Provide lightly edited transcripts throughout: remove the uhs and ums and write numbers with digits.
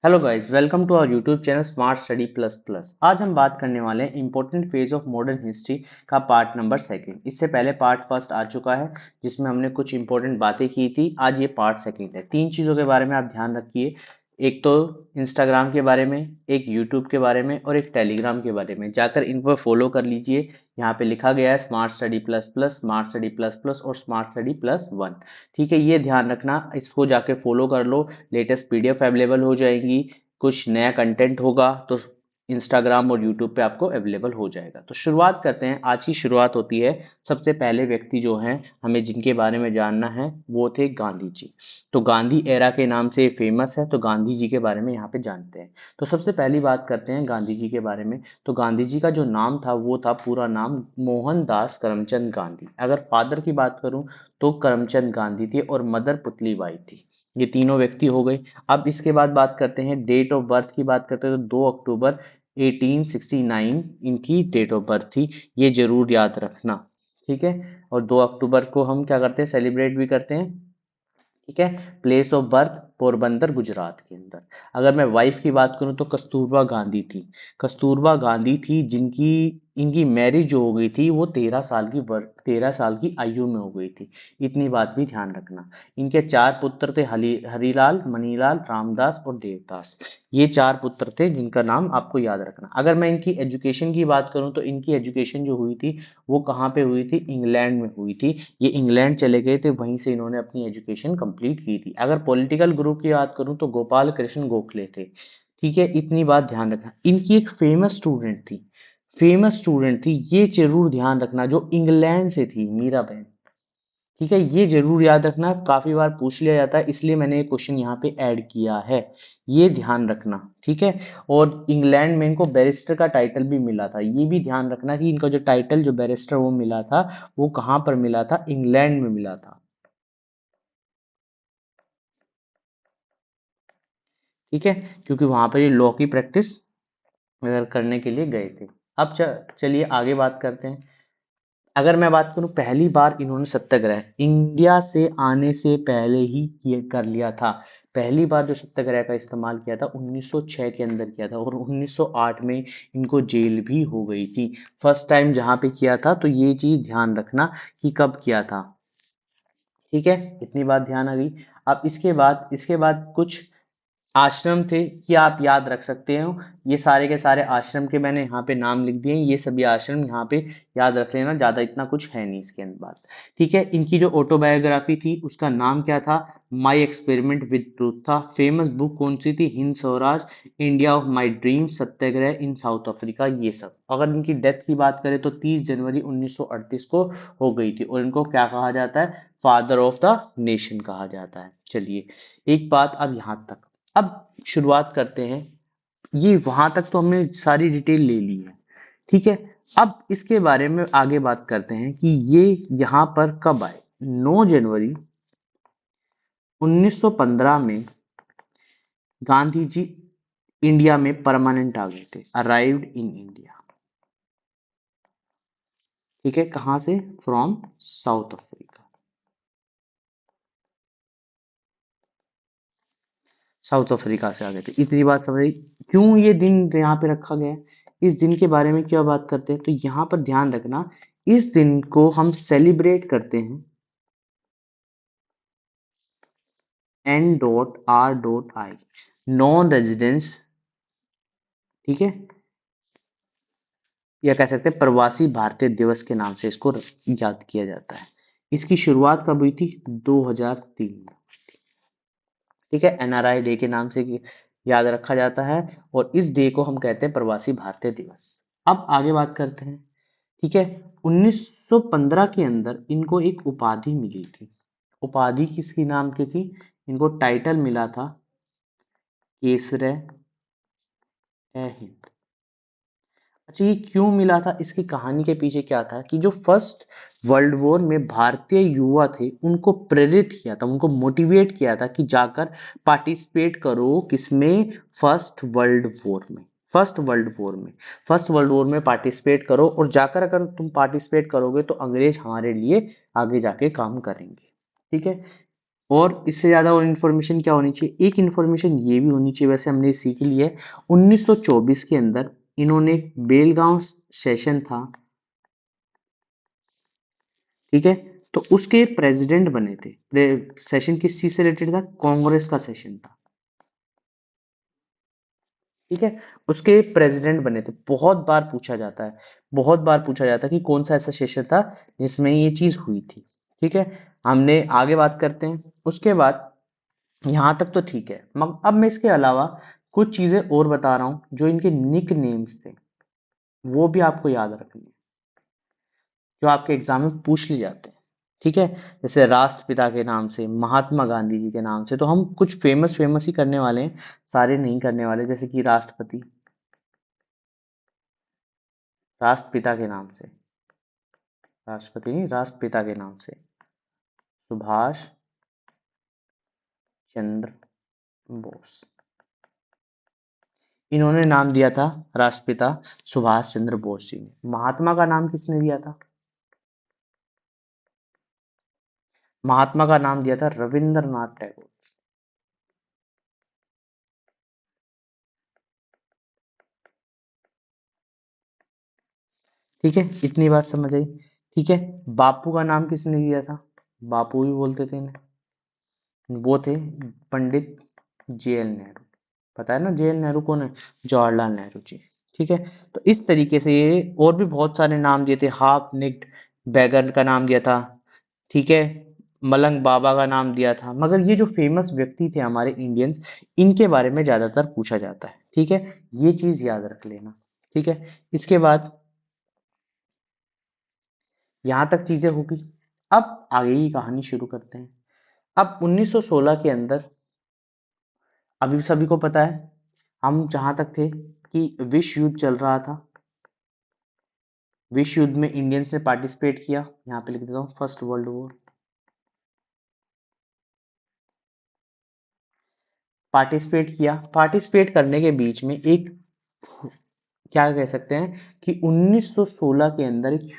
Hello guys, welcome to our YouTube channel smart study plus plus. आज हम बात करने वाले हैं important phase of modern history का पार्ट नंबर सेकंड। इससे पहले पार्ट फर्स्ट आ चुका है जिसमें हमने कुछ इंपॉर्टेंट बातें की थी। आज ये पार्ट सेकंड है। तीन चीज़ों के बारे में आप ध्यान रखिए। एक तो इंस्टाग्राम के बारे में, एक यूट्यूब के बारे में और एक टेलीग्राम के बारे में। जाकर इन पर फॉलो कर लीजिए। यहाँ पे लिखा गया है smart study plus plus, smart study plus plus और स्मार्ट स्टडी प्लस वन। ठीक है, ये ध्यान रखना, इसको जाके फॉलो कर लो। लेटेस्ट पीडीएफ अवेलेबल हो जाएंगी, कुछ नया कंटेंट होगा तो इंस्टाग्राम और यूट्यूब पे आपको अवेलेबल हो जाएगा। तो शुरुआत करते हैं। आज की शुरुआत होती है, सबसे पहले व्यक्ति जो हैं हमें जिनके बारे में जानना है वो थे गांधी जी। तो गांधी एरा के नाम से फेमस है, तो गांधी जी के बारे में यहाँ पे जानते हैं। तो सबसे पहली बात करते हैं गांधी जी के बारे में। तो गांधी जी का जो नाम था वो था, पूरा नाम मोहनदास करमचंद गांधी। अगर फादर की बात करूं तो करमचंद गांधी थे और मदर पुतलीबाई थी। ये तीनों व्यक्ति हो गए। अब इसके बाद बात करते हैं डेट ऑफ बर्थ की। बात करते हैं तो 2 अक्टूबर 1869 इनकी डेट ऑफ बर्थ थी। ये जरूर याद रखना, ठीक है। और 2 अक्टूबर को हम क्या करते हैं, सेलिब्रेट भी करते हैं, ठीक है। Place of birth Porbandar Gujarat के अंदर। अगर मैं वाइफ की बात करूं तो कस्तूरबा गांधी थी। कस्तूरबा गांधी थी जिनकी इनकी मैरिज जो हो गई थी वो 13 साल की आयु में हो गई थी। इतनी बात भी ध्यान रखना। इनके 4 पुत्र थे, हरिलाल, मणिलाल, रामदास और देवदास। ये 4 पुत्र थे जिनका नाम आपको याद रखना। अगर मैं इनकी एजुकेशन की बात करूं तो इनकी एजुकेशन जो हुई थी वो कहाँ पे हुई थी, इंग्लैंड में हुई थी। ये इंग्लैंड चले गए थे, वहीं से इन्होंने अपनी एजुकेशन कंप्लीट की थी। अगर पॉलिटिकल ग्रुप की बात करूं तो गोपाल कृष्ण गोखले थे, ठीक है। इतनी बात ध्यान रखना। इनकी एक फेमस स्टूडेंट थी, ये जरूर ध्यान रखना, जो इंग्लैंड से थी, मीराबेन। ठीक है, ये जरूर याद रखना, काफी बार पूछ लिया जाता है, इसलिए मैंने ये क्वेश्चन यहाँ पे ऐड किया है। ये ध्यान रखना, ठीक है। और इंग्लैंड में इनको बैरिस्टर का टाइटल भी मिला था। ये भी ध्यान रखना कि इनका जो टाइटल, जो बैरिस्टर वो मिला था, वो कहाँ पर मिला था, इंग्लैंड में मिला था, ठीक है। क्योंकि वहां पर ये लॉ की प्रैक्टिस करने के लिए गए थे। अब चलिए आगे बात करते हैं। अगर मैं बात करूं, पहली बार इन्होंने सत्याग्रह इंडिया से आने से पहले ही कर लिया था। पहली बार जो सत्याग्रह का इस्तेमाल किया था 1906 के अंदर किया था, और 1908 में इनको जेल भी हो गई थी। फर्स्ट टाइम जहां पे किया था, तो ये चीज ध्यान रखना कि कब किया था, ठीक है। इतनी बात ध्यान आ गई। अब इसके बाद कुछ आश्रम थे, कि आप याद रख सकते हो। ये सारे के सारे आश्रम के मैंने यहाँ पे नाम लिख दिए हैं। ये सभी आश्रम यहाँ पे याद रख लेना, ज्यादा इतना कुछ है नहीं इसके अंदर बात, ठीक है। इनकी जो ऑटोबायोग्राफी थी उसका नाम क्या था, माई एक्सपेरिमेंट विद ट्रूथ था। फेमस बुक कौन सी थी, Hind Swaraj, India of my dream, Satyagraha in south Africa, ये सब। अगर इनकी डेथ की बात करें तो 30 जनवरी 1938 को हो गई थी, और इनको क्या कहा जाता है, फादर ऑफ द नेशन कहा जाता है। चलिए, एक बात अब यहाँ तक। अब शुरुआत करते हैं। ये वहां तक तो हमने सारी डिटेल ले ली है, ठीक है। अब इसके बारे में आगे बात करते हैं कि ये यहाँ पर कब आए। 9 जनवरी 1915 में गांधी जी इंडिया में परमानेंट आ गए थे, अराइव्ड इन इंडिया, ठीक है। कहां से, from south Africa. South Africa से आ गए थे। इतनी बात समझ आई। क्यों ये दिन यहाँ पे रखा गया है, इस दिन के बारे में क्या बात करते हैं, तो यहाँ पर ध्यान रखना, इस दिन को हम सेलिब्रेट करते हैं N.R.I, नॉन रेजिडेंस, ठीक है, या कह सकते हैं प्रवासी भारतीय दिवस के नाम से इसको याद किया जाता है। इसकी शुरुआत कब हुई थी, 2003 में, ठीक है। एनआरआई डे के नाम से याद रखा जाता है, और इस डे को हम कहते हैं प्रवासी भारतीय दिवस। अब आगे बात करते हैं, ठीक है। 1915 के अंदर इनको एक उपाधि मिली थी। उपाधि किसकी नाम की थी, इनको टाइटल मिला था केसरे ए हिंद। अच्छा, ये क्यों मिला था, इसकी कहानी के पीछे क्या था, कि जो फर्स्ट वर्ल्ड वॉर में भारतीय युवा थे उनको प्रेरित किया था, उनको मोटिवेट किया था कि जाकर पार्टिसिपेट करो किसमें, फर्स्ट वर्ल्ड वॉर में। फर्स्ट वर्ल्ड वॉर में पार्टिसिपेट करो, और जाकर अगर तुम पार्टिसिपेट करोगे तो अंग्रेज हमारे लिए आगे जाके काम करेंगे, ठीक है। और इससे ज्यादा और इन्फॉर्मेशन क्या होनी चाहिए, एक इन्फॉर्मेशन ये भी होनी चाहिए, वैसे हमने सीख ली है। 1924 के अंदर इन्होंने बेलगांव सेशन था, ठीक है, तो उसके प्रेसिडेंट बने थे। सेशन किस चीज से रिलेटेड था, कांग्रेस का सेशन था, ठीक है। उसके प्रेसिडेंट बने थे। बहुत बार पूछा जाता है, बहुत बार पूछा जाता है कि कौन सा ऐसा सेशन था जिसमें ये चीज हुई थी, ठीक है। हमने आगे बात करते हैं। उसके बाद यहां तक तो ठीक है, मगर अब मैं इसके अलावा कुछ चीजें और बता रहा हूं जो इनके निक नेम्स थे, वो भी आपको याद रखनी है, जो आपके एग्जाम में पूछ लिए जाते हैं, ठीक है। जैसे राष्ट्रपिता के नाम से, महात्मा गांधी जी के नाम से, तो हम कुछ फेमस फेमस ही करने वाले हैं, सारे नहीं करने वाले। जैसे कि राष्ट्रपति, राष्ट्रपिता के नाम से, राष्ट्रपति नहीं, राष्ट्रपिता के नाम से सुभाष चंद्र बोस, इन्होंने नाम दिया था राष्ट्रपिता सुभाष चंद्र बोस जी ने। महात्मा का नाम किसने दिया था, महात्मा का नाम दिया था रविंद्रनाथ टैगोर, ठीक है। इतनी बात समझ आई, ठीक है। बापू का नाम किसने दिया था, बापू भी बोलते थे इन्हें, वो थे पंडित जेएल नेहरू। पता है ना जेएल नेहरू कौन है, जवाहरलाल नेहरू जी, ठीक है। तो इस तरीके से ये और भी बहुत सारे नाम दिए थे, हाफ निक्ड बैगन का नाम दिया था, ठीक है, मलंग बाबा का नाम दिया था। मगर ये जो फेमस व्यक्ति थे हमारे इंडियंस, इनके बारे में ज्यादातर पूछा जाता है, ठीक है। ये चीज याद रख लेना, ठीक है। इसके बाद यहां तक चीजें होगी। अब आगे की कहानी शुरू करते हैं। अब 1916 के अंदर, अभी सभी को पता है, हम जहां तक थे कि विश्व युद्ध चल रहा था। विश्व युद्ध में इंडियंस ने पार्टिसिपेट किया, यहाँ पे लिख देता हूँ फर्स्ट वर्ल्ड वॉर। पार्टिसिपेट किया, पार्टिसिपेट करने के बीच में एक, क्या कह सकते हैं कि 1916 के अंदर एक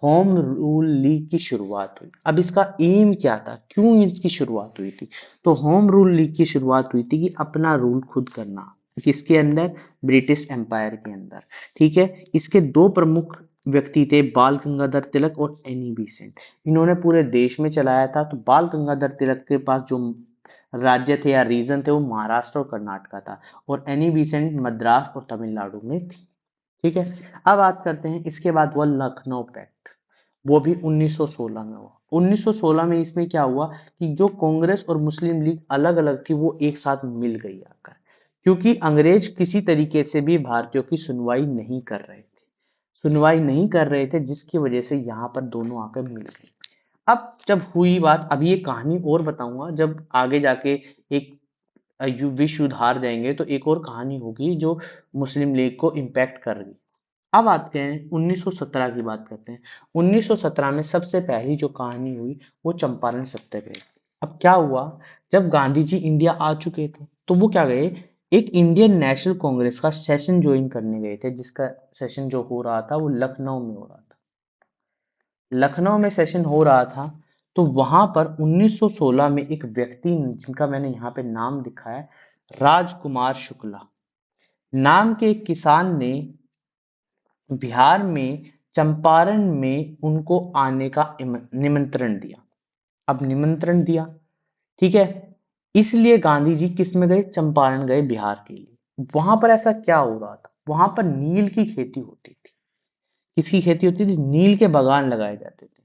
होम रूल लीग की शुरुआत हुई। अब इसका एम क्या था, क्यों इसकी शुरुआत हुई थी, तो होम रूल लीग की शुरुआत हुई थी कि अपना रूल खुद करना, किसके अंदर, ब्रिटिश एम्पायर के अंदर, ठीक है। इसके दो प्रमुख व्यक्ति थे, बाल गंगाधर तिलक और एनी बेसेंट। इन्होंने पूरे देश में चलाया था। तो बाल गंगाधर तिलक के पास जो राज्य थे या रीजन थे वो महाराष्ट्र और कर्नाटक था, और एनी बेसेंट मद्रास और तमिलनाडु में थी, ठीक है। अब बात करते हैं, इसके बाद हुआ लखनऊ पैक्ट, वो भी 1916 में हुआ। 1916 में इसमें क्या हुआ कि जो कांग्रेस और मुस्लिम लीग अलग अलग थी वो एक साथ मिल गई आकर, क्योंकि अंग्रेज किसी तरीके से भी भारतीयों की सुनवाई नहीं कर रहे थे, सुनवाई नहीं कर रहे थे, जिसकी वजह से यहाँ पर दोनों आकर मिल गए। अब जब हुई बात, अभी ये कहानी और बताऊंगा जब आगे जाके एक विश्व युद्ध हार जाएंगे, तो एक और कहानी होगी जो मुस्लिम लीग को इम्पैक्ट कर रही। अब आते हैं 1917 की बात करते हैं। 1917 में सबसे पहली जो कहानी हुई वो चंपारण सत्याग्रह। अब क्या हुआ, जब गांधी जी इंडिया आ चुके थे तो वो क्या गए, एक इंडियन नेशनल कांग्रेस का सेशन ज्वाइन करने गए थे, जिसका सेशन जो हो रहा था वो लखनऊ में हो रहा था। लखनऊ में सेशन हो रहा था, तो वहां पर 1916 में एक व्यक्ति जिनका मैंने यहाँ पे नाम लिखा है, राजकुमार शुक्ला नाम के एक किसान ने बिहार में चंपारण में उनको आने का निमंत्रण दिया। अब निमंत्रण दिया, ठीक है, इसलिए गांधी जी किस में गए, चंपारण गए बिहार के लिए। वहां पर ऐसा क्या हो रहा था, वहां पर नील की खेती होती थी। किसकी खेती होती थी, नील के बागान लगाए जाते थे।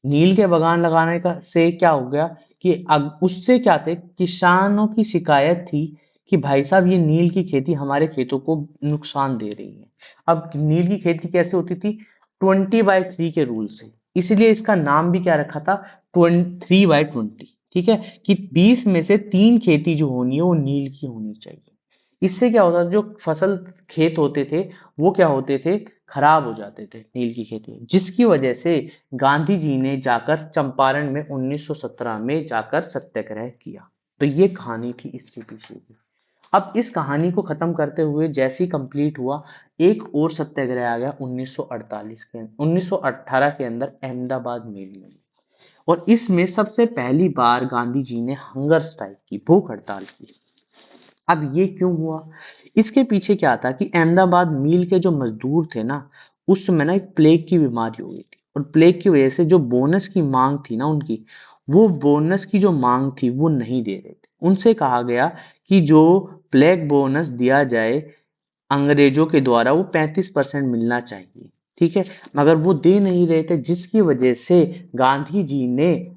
नील के बागान लगाने का से क्या हो गया कि उससे क्या थे, किसानों की शिकायत थी कि भाई साहब ये नील की खेती हमारे खेतों को नुकसान दे रही है। अब नील की खेती कैसे होती थी, 20/3 के रूल से, इसलिए इसका नाम भी क्या रखा था, 3/20, ठीक है, कि 20 में से 3 खेती जो होनी है वो नील की होनी चाहिए। इससे क्या होता था, जो फसल खेत होते थे वो क्या होते थे, खराब हो जाते थे नील की खेती, जिसकी वजह से गांधी जी ने जाकर चंपारण में 1917 में जाकर सत्याग्रह किया। तो ये कहानी थी इसके पीछे की। अब इस कहानी को खत्म करते हुए जैसे ही कंप्लीट हुआ, एक और सत्याग्रह आ गया 1948 के 1918 के अंदर अहमदाबाद मेल में। और इसमें सबसे पहली बार गांधी जी ने हंगर स्ट्राइक की, भूख हड़ताल की। अब ये क्यों हुआ? इसके पीछे क्या था कि अहमदाबाद मिल के जो मजदूर थे ना, उस समय ना एक प्लेग की बीमारी हो गई थी, और प्लेग की वजह से जो बोनस की मांग थी ना उनकी, वो बोनस की जो मांग थी वो नहीं दे रहे थे। उनसे कहा गया कि जो प्लेग बोनस दिया जाए अंग्रेजों के द्वारा, वो 35% मिलना चाहिए। ठीक है, मगर वो दे नहीं रहे थे, जिसकी वजह से गांधी जी ने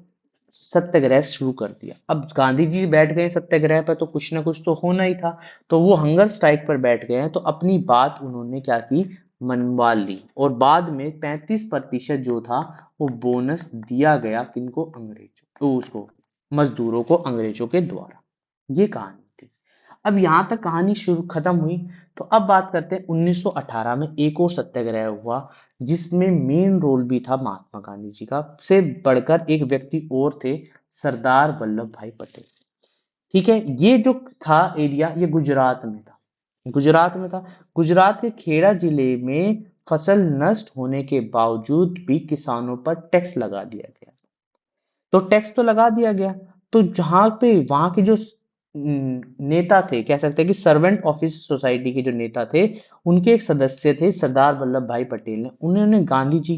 सत्याग्रह शुरू कर दिया। अब गांधी जी बैठ गए सत्याग्रह पर, तो कुछ ना कुछ तो होना ही था। तो वो हंगर स्ट्राइक पर बैठ गए हैं, तो अपनी बात उन्होंने क्या की, मनवा ली, और बाद में 35% जो था वो बोनस दिया गया, किनको, अंग्रेजों तो उसको, मजदूरों को अंग्रेजों के द्वारा। ये कहानी थी। अब यहां तक कहानी शुरू खत्म हुई। तो अब बात करते हैं 1918 में एक और सत्याग्रह हुआ, जिसमें मेन रोल भी था महात्मा गांधी जी का, से बढ़कर एक व्यक्ति और थे, सरदार वल्लभ भाई पटेल। ठीक है, ये जो था एरिया, ये गुजरात में था। गुजरात में था। गुजरात के खेड़ा जिले में फसल नष्ट होने के बावजूद भी किसानों पर टैक्स लगा दिया गया। तो टैक्स तो लगा दिया गया, तो जहां पे वहां के जो नेता थे, कह सकते हैं कि सर्वेंट ऑफिस सोसाइटी के जो नेता थे, उनके एक सदस्य थे सरदार वल्लभ भाई पटेल, ने उन्होंने गांधी जी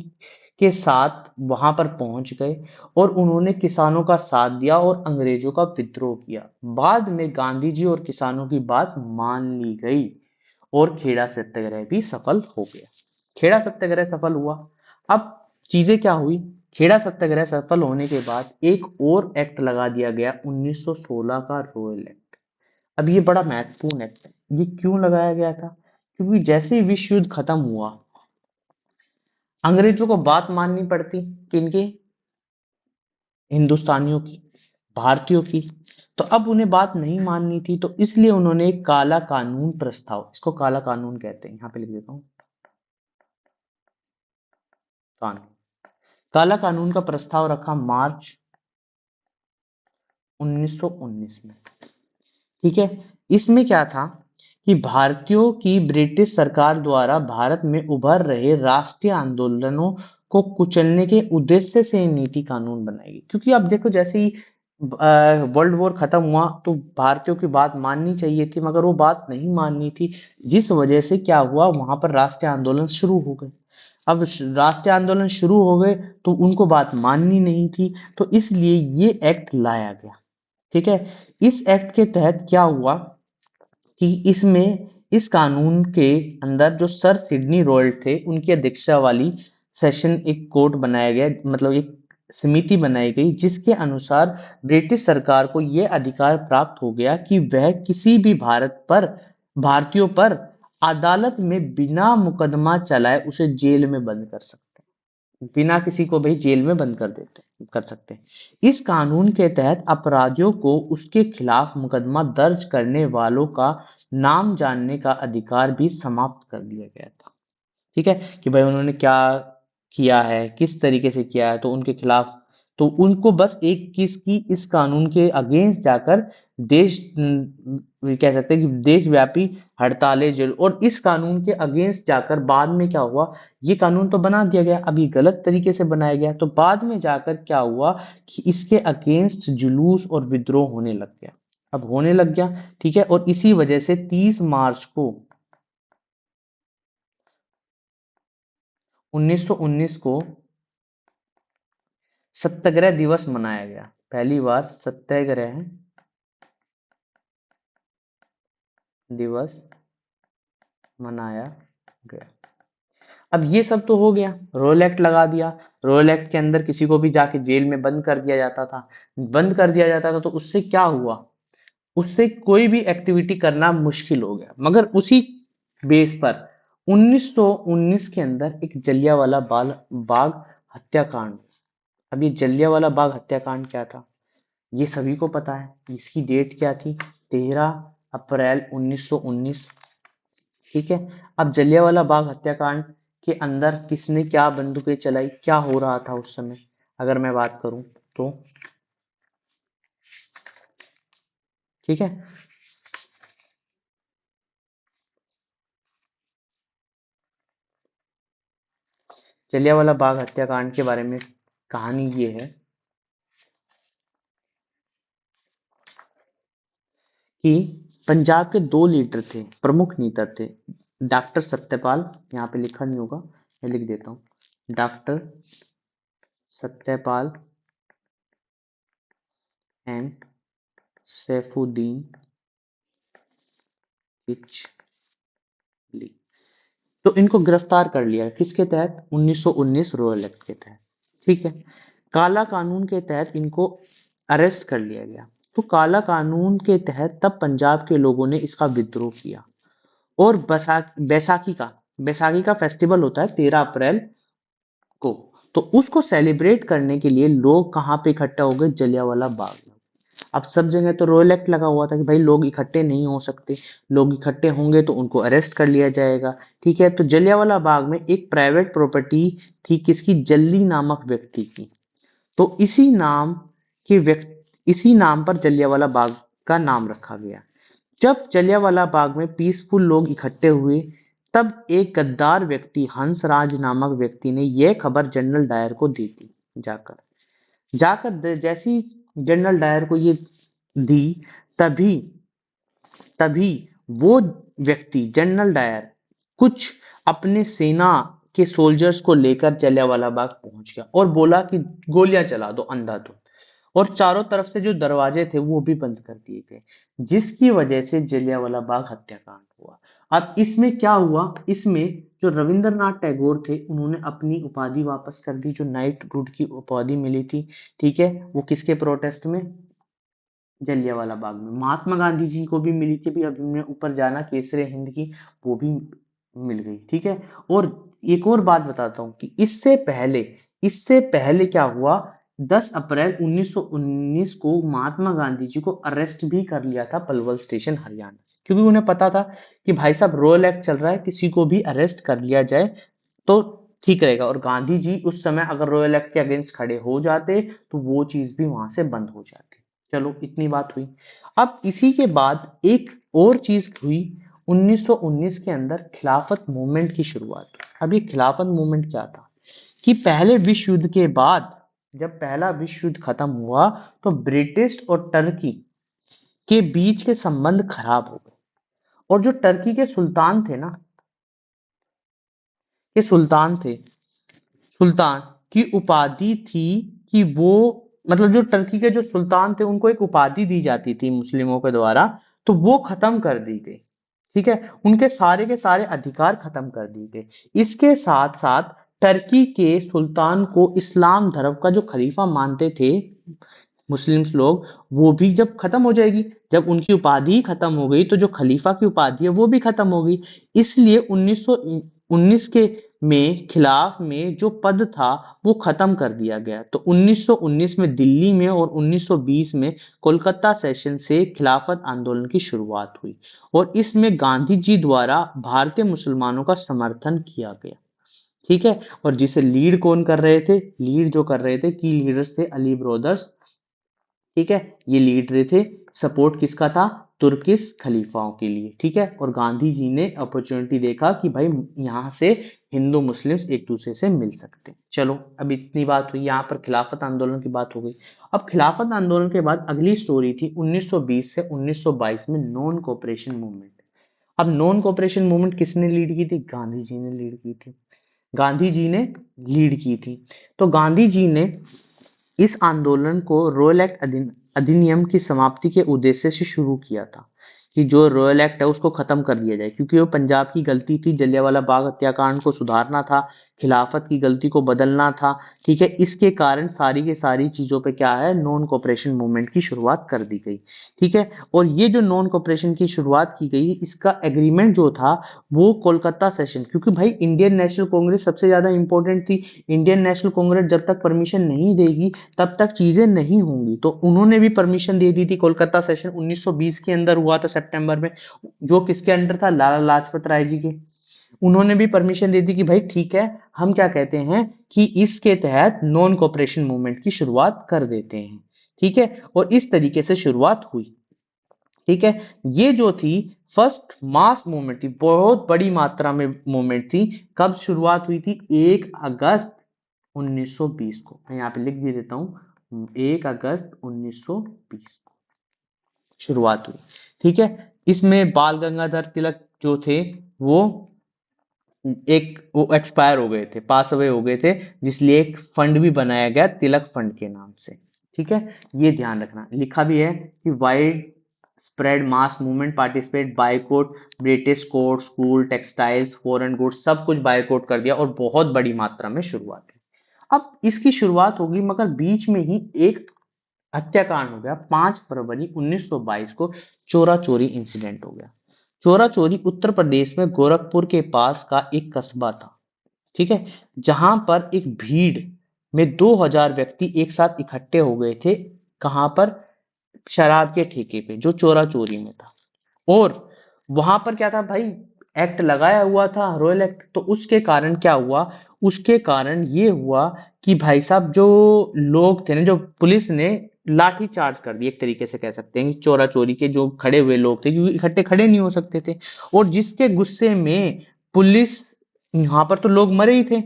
के साथ वहां पर पहुंच गए, और उन्होंने किसानों का साथ दिया और अंग्रेजों का विद्रोह किया। बाद में गांधी जी और किसानों की बात मान ली गई, और खेड़ा सत्याग्रह भी सफल हो गया। खेड़ा सत्याग्रह सफल हुआ। अब चीजें क्या हुई, खेड़ा सत्याग्रह सफल होने के बाद एक और एक्ट लगा दिया गया, 1916 का रॉयल एक्ट। अब ये बड़ा महत्वपूर्ण एक्ट है। ये क्यों लगाया गया था? क्योंकि जैसे ही विश्व युद्ध खत्म हुआ, अंग्रेजों को बात माननी पड़ती, किनकी, हिंदुस्तानियों की, भारतीयों की। तो अब उन्हें बात नहीं माननी थी, तो इसलिए उन्होंने एक काला कानून प्रस्ताव, इसको काला कानून कहते हैं, यहाँ पे लिख देता हूँ, कानून, काला कानून का प्रस्ताव रखा मार्च 1919 में। ठीक है, इसमें क्या था कि भारतीयों की ब्रिटिश सरकार द्वारा भारत में उभर रहे राष्ट्रीय आंदोलनों को कुचलने के उद्देश्य से नीति कानून बनाई गई। क्योंकि अब देखो, जैसे ही वर्ल्ड वॉर खत्म हुआ, तो भारतीयों की बात माननी चाहिए थी, मगर वो बात नहीं माननी थी, जिस वजह से क्या हुआ, वहां पर राष्ट्रीय आंदोलन शुरू हो गए। अब राष्ट्रीय आंदोलन शुरू हो गए, तो उनको बात माननी नहीं थी, तो इसलिए ये एक्ट लाया गया। ठीक है, इस एक्ट के तहत क्या हुआ कि इसमें, इस कानून के अंदर जो सर सिडनी रॉयल थे, उनकी अध्यक्षता वाली सेशन एक कोर्ट बनाया गया, मतलब एक समिति बनाई गई, जिसके अनुसार ब्रिटिश सरकार को यह अधिकार प्राप्त हो गया कि वह किसी भी भारतीयों पर अदालत में बिना मुकदमा चलाए उसे जेल में बंद कर सकते, बिना किसी को भी जेल में बंद कर सकते हैं। इस कानून के तहत अपराधियों को उसके खिलाफ मुकदमा दर्ज करने वालों का नाम जानने का अधिकार भी समाप्त कर दिया गया था। ठीक है, कि भाई उन्होंने क्या किया है, किस तरीके से किया है, तो उनके खिलाफ, तो उनको बस एक किसकी, इस कानून के अगेंस्ट जाकर देश कह सकते हैं कि देशव्यापी हड़तालें जरूर, और इस कानून के अगेंस्ट जाकर बाद में क्या हुआ, ये कानून तो बना दिया गया, अब ये गलत तरीके से बनाया गया, तो बाद में जाकर क्या हुआ कि इसके अगेंस्ट जुलूस और विद्रोह होने लग गया। अब होने लग गया, ठीक है, और इसी वजह से 30 मार्च को 1919 को सत्याग्रह दिवस मनाया गया। पहली बार सत्याग्रह दिवस मनाया गया। अब ये सब तो हो गया, रोल एक्ट लगा दिया। रोल एक्ट के अंदर किसी को भी जाके जेल में बंद कर दिया जाता था, बंद कर दिया जाता था, तो उससे क्या हुआ, उससे कोई भी एक्टिविटी करना मुश्किल हो गया। मगर उसी बेस पर 1919 के अंदर एक जलियांवाला बाग हत्याकांड। अब ये जलियांवाला बाग हत्याकांड क्या था, ये सभी को पता है। इसकी डेट क्या थी, 13 अप्रैल 1919। ठीक है, अब जलियांवाला बाग हत्याकांड के अंदर किसने क्या बंदूकें चलाई, क्या हो रहा था उस समय, अगर मैं बात करूं तो, ठीक है, जलियांवाला बाग हत्याकांड के बारे में कहानी ये है कि पंजाब के दो लीडर थे, प्रमुख लीडर थे, डॉक्टर सत्यपाल, यहाँ पे लिखा नहीं होगा, मैं लिख देता हूँ, डॉक्टर सत्यपाल एंड सैफुद्दीन किचली। तो इनको गिरफ्तार कर लिया किसके तहत, 1919 रॉयल एक्ट के तहत। ठीक है, काला कानून के तहत इनको अरेस्ट कर लिया गया। तो काला कानून के तहत तब पंजाब के लोगों ने इसका विद्रोह किया, और बैसाखी का फेस्टिवल होता है 13 अप्रैल को। तो उसको सेलिब्रेट करने के लिए लोग कहाँ पे इकट्ठा हो गए, जलियांवाला बाग में। अब सब जगह तो रोल एक्ट लगा हुआ था कि भाई लोग इकट्ठे नहीं हो सकते, लोग इकट्ठे होंगे तो उनको अरेस्ट कर लिया जाएगा। ठीक है, तो जलियांवाला बाग में एक प्राइवेट प्रॉपर्टी थी किसकी, जल्ली नामक व्यक्ति की। तो इसी नाम पर जलियांवाला बाग का नाम रखा गया। जब जलियांवाला बाग में पीसफुल लोग इकट्ठे हुए, तब एक गद्दार व्यक्ति हंसराज नामक व्यक्ति ने यह खबर जनरल डायर को दी थी। जाकर जाकर जैसी जनरल डायर को ये दी, तभी तभी वो व्यक्ति जनरल डायर कुछ अपने सेना के सोल्जर्स को लेकर जलियांवाला बाग पहुंच गया और बोला कि गोलियां चला दो अंधाधुंध, और चारों तरफ से जो दरवाजे थे वो भी बंद कर दिए गए, जिसकी वजह से जलियांवाला बाग हत्याकांड हुआ। अब इसमें क्या हुआ, इसमें जो रविंद्रनाथ टैगोर थे उन्होंने अपनी उपाधि वापस कर दी, जो नाइट रूट की उपाधि मिली थी। ठीक है, वो किसके प्रोटेस्ट में, जलियांवाला बाग में। महात्मा गांधी जी को भी मिली थी, भी अब हमने ऊपर जाना केसरे हिंद की, वो भी मिल गई। ठीक है, और एक और बात बताता हूँ कि इससे पहले क्या हुआ, 10 अप्रैल 1919 को महात्मा गांधी जी को अरेस्ट भी कर लिया था पलवल स्टेशन हरियाणा से, क्योंकि उन्हें पता था कि भाई साहब रॉयल एक्ट चल रहा है, किसी को भी अरेस्ट कर लिया जाए तो ठीक रहेगा। और गांधी जी उस समय अगर रॉयल एक्ट के अगेंस्ट खड़े हो जाते तो वो चीज भी वहां से बंद हो जाती। चलो इतनी बात हुई। अब इसी के बाद एक और चीज हुई, 1919 के अंदर खिलाफत मूवमेंट की शुरुआत हुई। अब ये खिलाफत मूवमेंट क्या था कि पहले विश्व युद्ध के बाद, जब पहला विश्व युद्ध खत्म हुआ, तो ब्रिटिश और टर्की के बीच के संबंध खराब हो गए, और जो टर्की के सुल्तान थे ना, के सुल्तान थे, सुल्तान की उपाधि थी कि वो, मतलब जो टर्की के जो सुल्तान थे उनको एक उपाधि दी जाती थी मुस्लिमों के द्वारा, तो वो खत्म कर दी गई। ठीक है, उनके सारे के सारे अधिकार खत्म कर दिए गए। इसके साथ साथ टर्की के सुल्तान को इस्लाम धर्म का जो खलीफा मानते थे मुस्लिम्स लोग, वो भी जब खत्म हो जाएगी, जब उनकी उपाधि ही खत्म हो गई तो जो खलीफा की उपाधि है वो भी खत्म हो गई। इसलिए 1919 के में खिलाफ में जो पद था वो खत्म कर दिया गया। तो 1919 में दिल्ली में और 1920 में कोलकाता सेशन से खिलाफत आंदोलन की शुरुआत हुई, और इसमें गांधी जी द्वारा भारतीय मुसलमानों का समर्थन किया गया। ठीक है, और जिसे लीड कौन कर रहे थे, लीड जो कर रहे थे, की लीडर्स थे अली ब्रदर्स। ठीक है, ये लीड रहे थे, सपोर्ट किसका था, तुर्किश खलीफाओं के लिए। ठीक है, और गांधी जी ने अपॉर्चुनिटी देखा कि भाई यहाँ से हिंदू मुस्लिम्स एक दूसरे से मिल सकते हैं। चलो अब इतनी बात हुई, यहाँ पर खिलाफत आंदोलन की बात हो गई। अब खिलाफत आंदोलन के बाद अगली स्टोरी थी 1920 से 1922 में नॉन कोऑपरेशन मूवमेंट। अब नॉन कोऑपरेशन मूवमेंट किसने लीड की थी, गांधी जी ने लीड की थी, गांधी जी ने लीड की थी। तो गांधी जी ने इस आंदोलन को रॉयल एक्ट अधिनियम की समाप्ति के उद्देश्य से शुरू किया था, कि जो रॉयल एक्ट है उसको खत्म कर दिया जाए, क्योंकि वो पंजाब की गलती थी, जलियांवाला बाग हत्याकांड को सुधारना था, खिलाफत की गलती को बदलना था। ठीक है, इसके कारण सारी के सारी चीजों पे क्या है, नॉन कोऑपरेशन मूवमेंट की शुरुआत कर दी गई। ठीक है, और ये जो नॉन कोऑपरेशन की शुरुआत की गई, इसका एग्रीमेंट जो था वो कोलकाता सेशन, क्योंकि भाई इंडियन नेशनल कांग्रेस सबसे ज्यादा इंपॉर्टेंट थी। इंडियन नेशनल कांग्रेस जब तक परमिशन नहीं देगी तब तक चीजें नहीं होंगी, तो उन्होंने भी परमिशन दे दी थी। कोलकाता सेशन 1920 के अंदर हुआ था सितंबर में, जो किसके अंडर था, लाला लाजपत राय जी के। उन्होंने भी परमिशन दे दी कि भाई ठीक है, हम क्या कहते हैं कि इसके तहत नॉन कोऑपरेशन मूवमेंट की शुरुआत कर देते हैं। ठीक है, और इस तरीके से शुरुआत हुई। ठीक है, ये जो थी फर्स्ट मास मूवमेंट थी, बहुत बड़ी मात्रा में मूवमेंट थी। कब शुरुआत हुई थी, 1 अगस्त 1920 को। मैं यहाँ पे लिख भी देता हूँ, 1 अगस्त 1920 को शुरुआत हुई। ठीक है। इसमें बाल गंगाधर तिलक जो थे वो वो एक्सपायर हो गए थे, पास अवे हो गए थे, जिसलिए एक फंड भी बनाया गया तिलक फंड के नाम से। ठीक है, ये ध्यान रखना। लिखा भी है कि wide spread mass movement participate boycott British court school textiles foreign goods सब कुछ बायकॉट कर दिया और बहुत बड़ी मात्रा में शुरुआत की। अब इसकी शुरुआत होगी मगर बीच में ही एक हत्याकांड हो गया। 5 फरवरी 1922 को चोरा चोरी इंसिडेंट हो गया। चोरा चोरी उत्तर प्रदेश में गोरखपुर के पास का एक कस्बा था। ठीक है, जहां पर एक भीड़ में 2000 व्यक्ति एक साथ इकट्ठे हो गए थे। कहां पर? शराब के ठेके पे जो चोरा चोरी में था। और वहां पर क्या था भाई, एक्ट लगाया हुआ था, रॉयल एक्ट। तो उसके कारण क्या हुआ, उसके कारण ये हुआ कि भाई साहब जो लोग थे ना, जो पुलिस ने लाठी चार्ज कर दी, एक तरीके से कह सकते हैं कि चोरा चोरी के जो खड़े हुए लोग थे, क्योंकि इकट्ठे खड़े नहीं हो सकते थे। और जिसके गुस्से में पुलिस, यहाँ पर तो लोग मरे ही थे।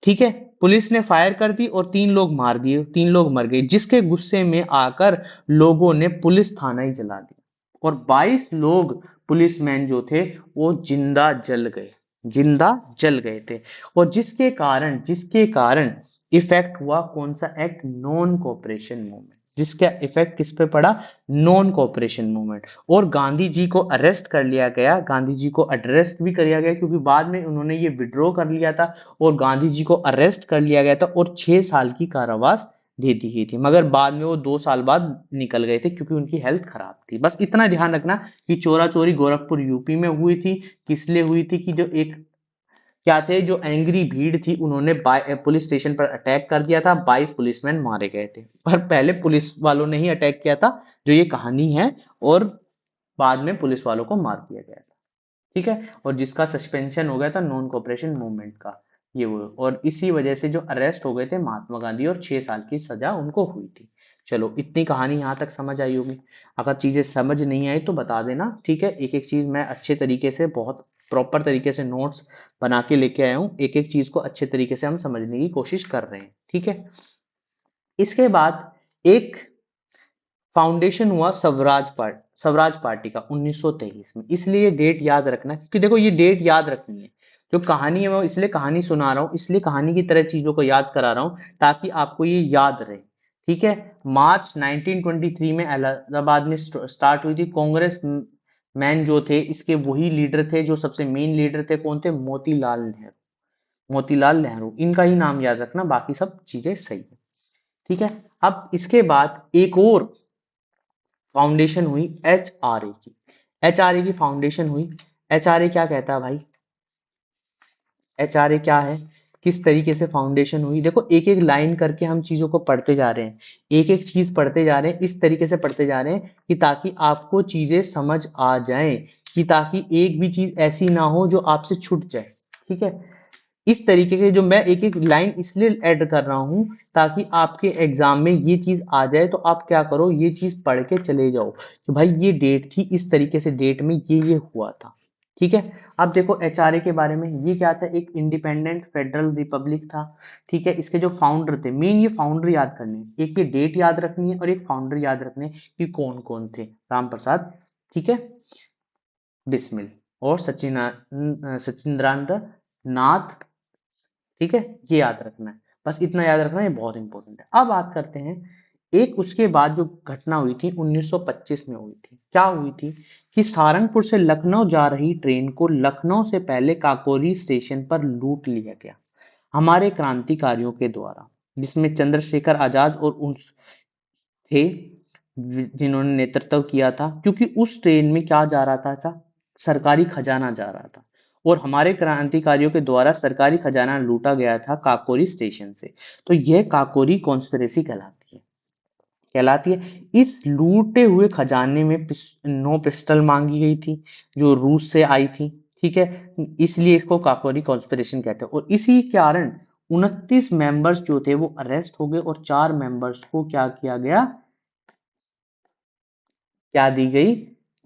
ठीक है, पुलिस ने फायर कर दी और 3 लोग मार दिए, 3 लोग मर गए, जिसके गुस्से में आकर लोगों ने पुलिस थाना ही जला दिया और 22 लोग पुलिसमैन जो थे वो जिंदा जल गए, जिंदा जल गए थे। और जिसके कारण इफेक्ट हुआ कौन सा एक्ट? Non cooperation movement. जिसका इफेक्ट किस पे पड़ा? Non cooperation movement. और गांधी जी को अरेस्ट कर लिया गया, गांधी जी को अरेस्ट भी किया गया, क्योंकि बाद में उन्होंने ये विड्रॉ कर लिया था और गांधी जी को अरेस्ट कर लिया गया था और 6 साल की कारावास दे दी गई थी। मगर बाद में वो 2 साल बाद निकल गए थे क्योंकि उनकी हेल्थ खराब थी। बस इतना ध्यान रखना कि चोरा चोरी गोरखपुर यूपी में हुई थी। किस लिए हुई थी? कि जो एक क्या थे, जो एंग्री भीड़ थी, उन्होंने पुलिस स्टेशन पर अटैक कर दिया था, 22 पुलिसमैन मारे गए थे। पर पहले पुलिस वालों ने ही अटैक किया था, जो ये कहानी है, और बाद में पुलिस वालों को मार दिया गया था। ठीक है, और जिसका सस्पेंशन हो गया था नॉन कोऑपरेशन मूवमेंट का, ये वो, और इसी वजह से जो अरेस्ट हो गए थे महात्मा गांधी और 6 साल की सजा उनको हुई थी। चलो, इतनी कहानी यहाँ तक समझ आई होगी। अगर चीजें समझ नहीं आई तो बता देना। ठीक है, एक एक चीज मैं अच्छे तरीके से, बहुत प्रॉपर तरीके से नोट्स बना के लेके आया हूँ। एक एक चीज को अच्छे तरीके से हम समझने की कोशिश कर रहे हैं। ठीक है, इसके बाद एक फाउंडेशन हुआ स्वराज पार्टी का 1923 में। इसलिए ये डेट याद रखना, क्योंकि देखो ये डेट याद रखनी है। जो कहानी है मैं इसलिए कहानी सुना रहा हूँ, इसलिए कहानी की तरह चीजों को याद करा रहा हूँ ताकि आपको ये याद रहे। ठीक है, मार्च 1923 में इलाहाबाद में स्टार्ट हुई थी। कांग्रेस मैन जो थे इसके वही लीडर थे, जो सबसे मेन लीडर थे। कौन थे? मोतीलाल नेहरू। मोतीलाल नेहरू, इनका ही नाम याद रखना, बाकी सब चीजें सही है। ठीक है, अब इसके बाद एक और फाउंडेशन हुई HRA की। HRA की फाउंडेशन हुई। HRA क्या कहता है भाई? HRA क्या है, किस तरीके से फाउंडेशन हुई? देखो, एक एक लाइन करके हम चीजों को पढ़ते जा रहे हैं, एक एक चीज पढ़ते जा रहे हैं, इस तरीके से पढ़ते जा रहे हैं कि ताकि आपको चीजें समझ आ जाएं, कि ताकि एक भी चीज ऐसी ना हो जो आपसे छूट जाए। ठीक है, इस तरीके के जो मैं एक एक लाइन इसलिए ऐड कर रहा हूं ताकि आपके एग्जाम में ये चीज आ जाए, तो आप क्या करो, ये चीज पढ़ के चले जाओ कि भाई ये डेट थी, इस तरीके से डेट में ये हुआ था। ठीक है, अब देखो HRA के बारे में, ये क्या था? एक इंडिपेंडेंट फेडरल रिपब्लिक था। ठीक है, इसके जो फाउंडर थे, मेन ये फाउंडर याद करने हैं। एक ये डेट याद रखनी है और एक फाउंडर याद रखने हैं कि कौन कौन थे। राम प्रसाद, ठीक है, बिस्मिल, और सचिंद्रानंद नाथ। ठीक है, ये याद रखना है, बस इतना याद रखना है, ये बहुत इंपॉर्टेंट है। अब बात करते हैं एक उसके बाद जो घटना हुई थी 1925 में हुई थी। क्या हुई थी कि सारंगपुर से लखनऊ जा रही ट्रेन को लखनऊ से पहले काकोरी स्टेशन पर लूट लिया गया हमारे क्रांतिकारियों के द्वारा, जिसमें चंद्रशेखर आजाद और उन थे जिन्होंने नेतृत्व किया था। क्योंकि उस ट्रेन में क्या जा रहा था? सरकारी खजाना जा रहा था और हमारे क्रांतिकारियों के द्वारा सरकारी खजाना लूटा गया था काकोरी स्टेशन से। तो यह काकोरी कॉन्स्पिरेसी कहलाती है। इस लूटे हुए खजाने में 9 पिस्टल मांगी गई थी जो रूस से आई थी। ठीक है, इसलिए इसको काकोरी कॉन्स्पिरेशन कहते हैं। और इसी कारण 29 मेंबर्स जो थे वो अरेस्ट हो गए और 4 मेंबर्स को क्या किया गया? क्या दी गई?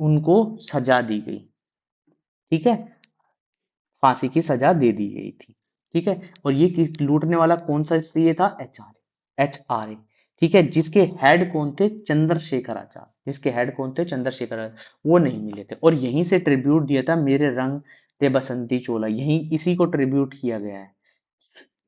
उनको सजा दी गई। ठीक है, फांसी की सजा दे दी गई थी। ठीक है, और ये लूटने वाला कौन सा ये था? HRA। ठीक है, जिसके हेड कौन थे? चंद्रशेखर आजाद। जिसके हेड कौन थे, चंद्रशेखर आजाद, वो नहीं मिले थे। और यहीं से ट्रिब्यूट दिया था मेरे रंग ते बसंती चोला, यहीं इसी को ट्रिब्यूट किया गया है।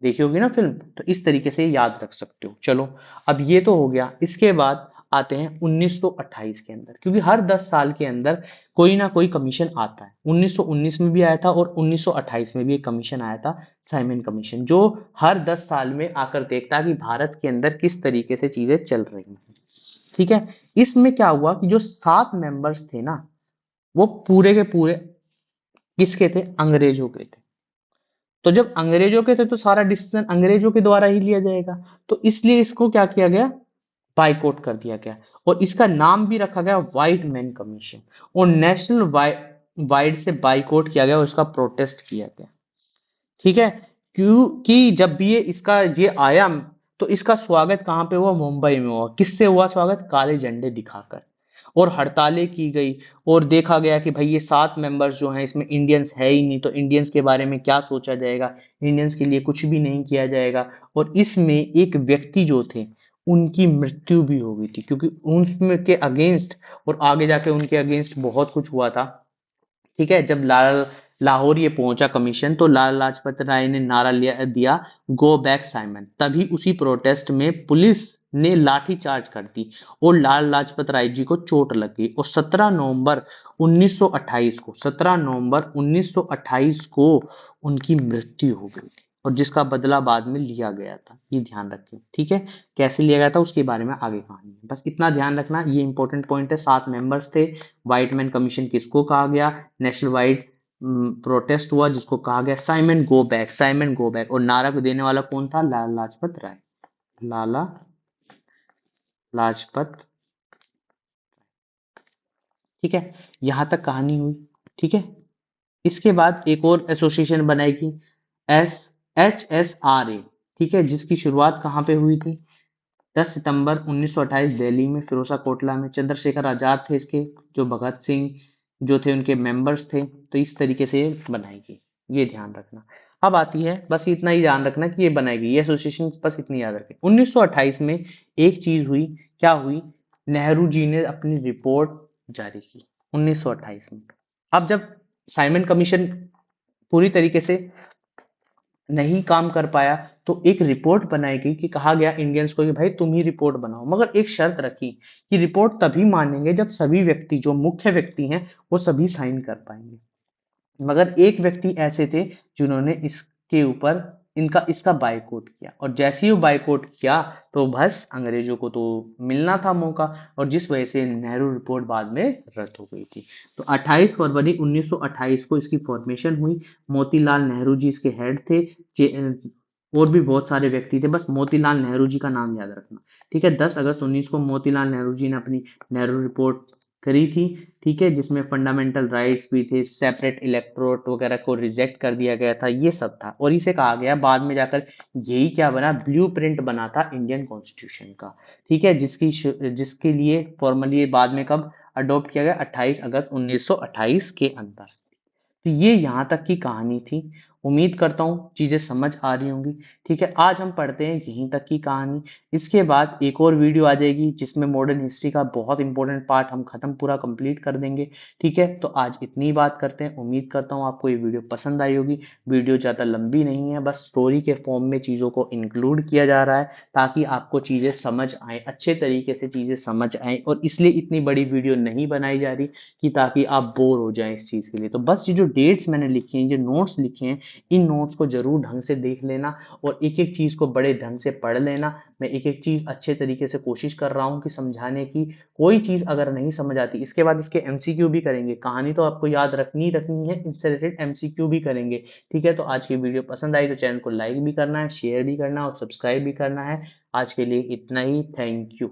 देखी होगी ना फिल्म, तो इस तरीके से याद रख सकते हो। चलो, अब ये तो हो गया। इसके बाद आते हैं 1928 के अंदर, क्योंकि हर 10 साल के अंदर कोई ना कोई कमीशन आता है। 1919 में भी आया था और 1928 में भी एक कमीशन आया था, साइमन कमीशन, जो हर 10 साल में आकर देखता है कि भारत के अंदर किस तरीके से चीजें चल रही हैं। ठीक है। इसमें क्या हुआ कि जो 7 मेंबर्स थे ना, वो पूरे के पूरे किसके थे, अंग्रेजों के थे। तो जब अंग्रेजों के थे तो सारा डिसीजन अंग्रेजों के द्वारा ही लिया जाएगा, तो इसलिए इसको क्या किया गया, बाइकआउट कर दिया गया। और इसका नाम भी रखा गया व्हाइट मैन कमीशन। और नेशनल वाइड से बाइकआउट किया गया और इसका प्रोटेस्ट किया गया। ठीक है। क्योंकि जब भी ये आया, तो इसका स्वागत कहाँ पे हुआ, मुंबई में हुआ। किससे हुआ स्वागत, काले झंडे दिखाकर। और हड़तालें की गई, और देखा गया कि भाई ये 7 मेंबर्स जो हैं इसमें इंडियंस है ही नहीं, तो इंडियंस के बारे में क्या सोचा जाएगा, इंडियंस के लिए कुछ भी नहीं किया जाएगा। और इसमें एक व्यक्ति जो थे, उनकी मृत्यु भी हो गई थी, क्योंकि उनके के अगेंस्ट, और आगे जाके उनके अगेंस्ट बहुत कुछ हुआ था। ठीक है। जब लाहौर ये पहुंचा कमीशन, तो लाला लाजपत राय ने नारा दिया, गो बैक साइमन। तभी उसी प्रोटेस्ट में पुलिस ने लाठी चार्ज कर दी और लाला लाजपत राय जी को चोट लग गई। और 17 नवंबर 1928 को उनकी मृत्यु हो गई थी, और जिसका बदला बाद में लिया गया था, ये ध्यान रखें। ठीक है। कैसे लिया गया था उसके बारे में आगे कहानी है, बस इतना ध्यान रखना, ये इंपॉर्टेंट पॉइंट है। 7 मेंबर्स थे। व्हाइट मैन कमीशन किसको कहा गया, नेशनल वाइड प्रोटेस्ट हुआ जिसको कहा गया Simon go back, Simon go back. और नारा को देने वाला कौन था, लाला लाजपत राय, लाला लाजपत। ठीक है। यहां तक कहानी हुई। ठीक है। इसके बाद एक और एसोसिएशन बनाएगी, HSRA। ठीक है। जिसकी शुरुआत कहाँ पे हुई थी, 10 सितंबर 1928 दिल्ली में, फिरोजा कोटला में। चंद्रशेखर आजाद थे इसके, जो भगत सिंह जो थे उनके मेंबर्स थे। तो इस तरीके से ये बनाएगी, ये ध्यान रखना। अब आती है, बस इतना ही ध्यान रखना कि ये बनाएगी ये एसोसिएशन, बस इतनी याद रखें। 1928 में एक चीज हुई, क्या हुई, नेहरू जी ने अपनी रिपोर्ट जारी की 1928 में। अब जब साइमन कमीशन पूरी तरीके से नहीं काम कर पाया, तो एक रिपोर्ट बनाई गई कि कहा गया इंडियंस को कि भाई तुम ही रिपोर्ट बनाओ, मगर एक शर्त रखी कि रिपोर्ट तभी मानेंगे जब सभी व्यक्ति, जो मुख्य व्यक्ति हैं, वो सभी साइन कर पाएंगे। मगर एक व्यक्ति ऐसे थे जिन्होंने इसके ऊपर इनका इसका बायकॉट किया, और जैसे ही वो बायकॉट किया, तो बस अंग्रेजों को तो मिलना था मौका, और जिस वजह से नेहरू रिपोर्ट बाद में रद्द हो गई थी। तो 28 फरवरी 1928 को इसकी फॉर्मेशन हुई। मोतीलाल नेहरू जी इसके हेड थे। और भी बहुत सारे व्यक्ति थे, बस मोतीलाल नेहरू जी का नाम याद रखना। ठीक है। 10 अगस्त 19 को मोतीलाल नेहरू जी ने अपनी नेहरू रिपोर्ट करी थी। ठीक है। जिसमें फंडामेंटल राइट्स भी थे, सेपरेट इलेक्टोरेट वगैरह को रिजेक्ट कर दिया गया था, ये सब था। और इसे कहा गया बाद में जाकर, यही क्या बना, ब्लूप्रिंट बना था इंडियन कॉन्स्टिट्यूशन का। ठीक है। जिसके लिए फॉर्मली बाद में कब अडॉप्ट किया गया, 28 अगस्त 1928 के अंदर। तो ये यहाँ तक की कहानी थी। उम्मीद करता हूँ चीजें समझ आ रही होंगी। ठीक है। आज हम पढ़ते हैं यहीं तक की कहानी। इसके बाद एक और वीडियो आ जाएगी जिसमें मॉडर्न हिस्ट्री का बहुत इंपॉर्टेंट पार्ट हम खत्म पूरा कंप्लीट कर देंगे। ठीक है। तो आज इतनी बात करते हैं। उम्मीद करता हूँ आपको ये वीडियो पसंद आई होगी। वीडियो ज़्यादा लंबी नहीं है, बस स्टोरी के फॉर्म में चीज़ों को इंक्लूड किया जा रहा है, ताकि आपको चीज़ें समझ आए, अच्छे तरीके से चीज़ें समझ आए। और इसलिए इतनी बड़ी वीडियो नहीं बनाई जा रही कि ताकि आप बोर हो जाएं इस चीज़ के लिए। तो बस ये जो डेट्स मैंने लिखी हैं, ये नोट्स लिखे हैं, इन नोट्स को जरूर ढंग से देख लेना, और एक एक चीज को बड़े ढंग से पढ़ लेना। मैं एक एक चीज अच्छे तरीके से कोशिश कर रहा हूँ कि समझाने की। कोई चीज अगर नहीं समझ आती, इसके बाद इसके एमसीक्यू भी करेंगे। कहानी तो आपको याद रखनी है, इनसे रिलेटेड एमसीक्यू भी करेंगे। ठीक है। तो आज की वीडियो पसंद आई तो चैनल को लाइक भी करना है, शेयर भी करना है और सब्सक्राइब भी करना है। आज के लिए इतना ही। Thank you.